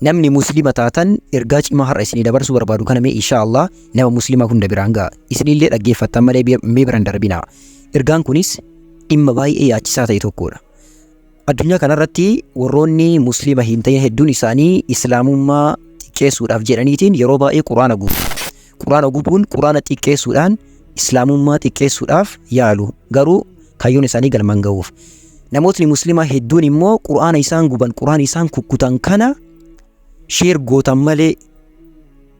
namni muslima taatan ergaa cimaa har'a isinii dabarsuu barbaadu kana mee inshaallah nama muslima hunda biraan ga'a. Isinillee dhaggeeffattan malee mee biraan darbina. Ergaan kunis dhimma baay'ee yaachisaa ta'e tokkodha. Addunyaa kanarratti warroonni muslima hin ta'in hedduun isaanii islaamummaa xiqqeessuudhaaf jedhaniitiin yeroo baay'ee quraana gubu. Quraana gubuun quraana xiqqeessuudhaan islaamummaa xiqqeessuudhaaf yaalu. Garuu kaayyoon isaanii galmaan ga'uuf. Namootni muslimaa hedduun immoo quraana isaan guban, quraana isaan kukkutan kana sheer gootan malee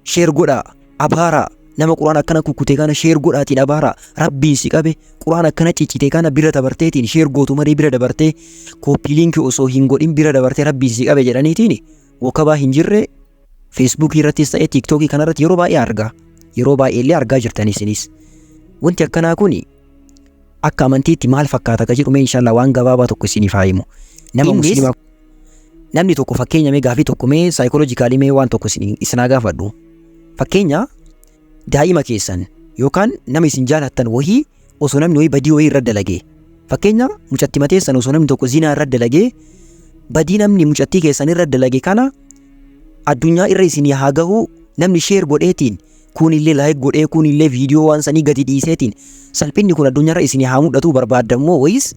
sheer godhaa abaaraa. Nama quraana akkana kukkutee kana sheer godhaatiin abaaraa. Rabbiin si qabe quraana akkana ciccitee kana bira dabarteetiin sheer gootu malee bira dabartee kooppii liinkii osoo hin godhin bira dabartee rabbiin si qabe jedhaniitiin wakabaa hin jirre feesbuukii irrattis ta'ee tiiktookii kanarratti yeroo baay'ee argaa. Yeroo baay'ee illee argaa jirtanii isinis. Wanti akkanaa kun akka amantiitti maal fakkaata ka jedhu mee inshaallah waan gabaabaa tokko isiniif haa himu. Nama muslimaa namni tokko fakkeenya mee gaafii tokko mee saayikooloojikaalii mee waan tokko isinaa gaafadhu. Fakkeenya daa'ima keessan yookaan nama isin jaalattan wahii osoo namni wahii badii wahii irra dalagee. Fakkeenya mucatti mateessan osoo namni tokko zinaa irra dalagee badii namni mucattii keessan irra dalage kana addunyaa irra isinii haa gahu namni sheer godheetiin kun illee laayik godhee kun illee viidiyoo waan sanii gadi dhiiseetiin salphinni kun addunyaa irra isinii haa mul'atu barbaadammoo wayis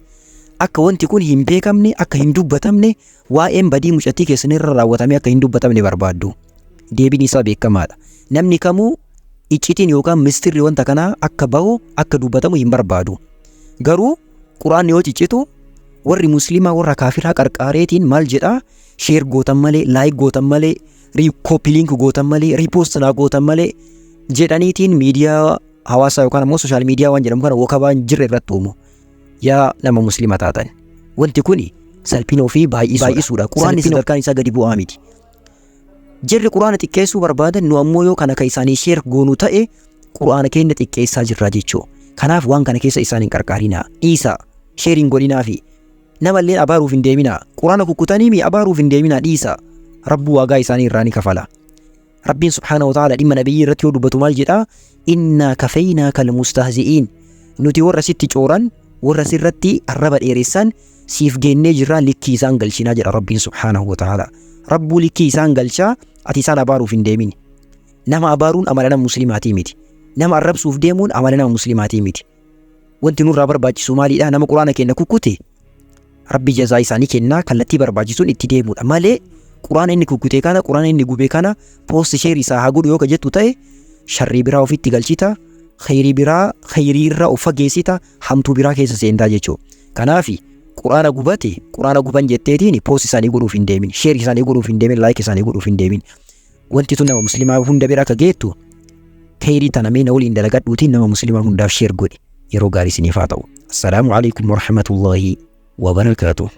akka wanti kun hin beekamne akka hin dubbatamne waa'een badii mucattii keessan irra raawwatame akka hin dubbatamne barbaaddu. Deebiin isaa beekamaadha. Namni kamuu iccitiin yookaan mistirri wanta kanaa akka bahu akka dubbatamu hin barbaadu. Garuu quraanni yoo ciccitu warri muslimaa warra kaafiraa qarqaareetiin maal jedhaa sheer gootan malee laayik gootan malee kooppii liinkii gootan malee riipoostinaa gootan malee jedhaniitiin miidiyaa hawaasaa yookaan ammoo sooshaal miidiyaa waan jedhamu kana wakabaa hin jirre irratti uumu. Yaa nama muslima taatan wanti kuni salphina ofii baay'isuudha. Quraanni sadarkaan isaa gadi bu'aa miti. Jirri quraana xiqqeessuu barbaadan nu ammoo yoo kana kan isaanii sheer goonu ta'e quraana keenya xiqqeessaa jirra jechuudha. Kanaaf waan kana keessa isaan hin qarqaarinaa. Dhiisaa sheeriin godhinaafi namallee abaaruuf hin deeminaa. Quraana kukkutanii abaaruuf hin deeminaa dhiisaa. Rabbu waagaa isaanii irraa ni kafala. Rabbiin subhaanahu wa ta'ala dhimma nabiyyi irratti yoo dubbatu maal jedhaa? Innaa kafaynaaka almustahzi'iin. Nuti warra sitti cooran warra sirratti arraba dheeressan siif geennee jirraa likkii isaan galchinaa jedha Rabbiin subhaanahu wa ta'ala. Rabbuu likkii isaan galchaa ati isaan abaaruuf hin deemin. Nama abaaruun amala nama muslimaatii miti. Nama arrabsuuf deemuun amala nama muslimaatii miti. Wanti nurraa barbaachisu maalidha? Nama quraana keenya kukkute Rabbi jazaa isaanii kennaa kallattii barbaachisuun itti deemuudha malee quraana inni kukkute kana quraana inni gube kana poost sheer isaa haa godhu yoo ka jettu ta'e sharrii biraa ofitti galchita khayrii irraa of fageessita hamtuu biraa keessa seentaa jechuudha. Kanaafi quraana gubate quraana guban jetteetiin poost isaanii godhuuf hin deemin, sheer isaanii godhuuf hin deemin, laayik isaanii godhuuf hin deemin. Wanti tun nama muslimaa hunda bira akka geettu khayrii tana mee na waliin dalagadhuutiin nama muslimaa hundaaf sheer godhi. Yeroo gaarii isiniif haa ta'u. Assalaamu alaikum warahmatullaahi wabarakaatuh.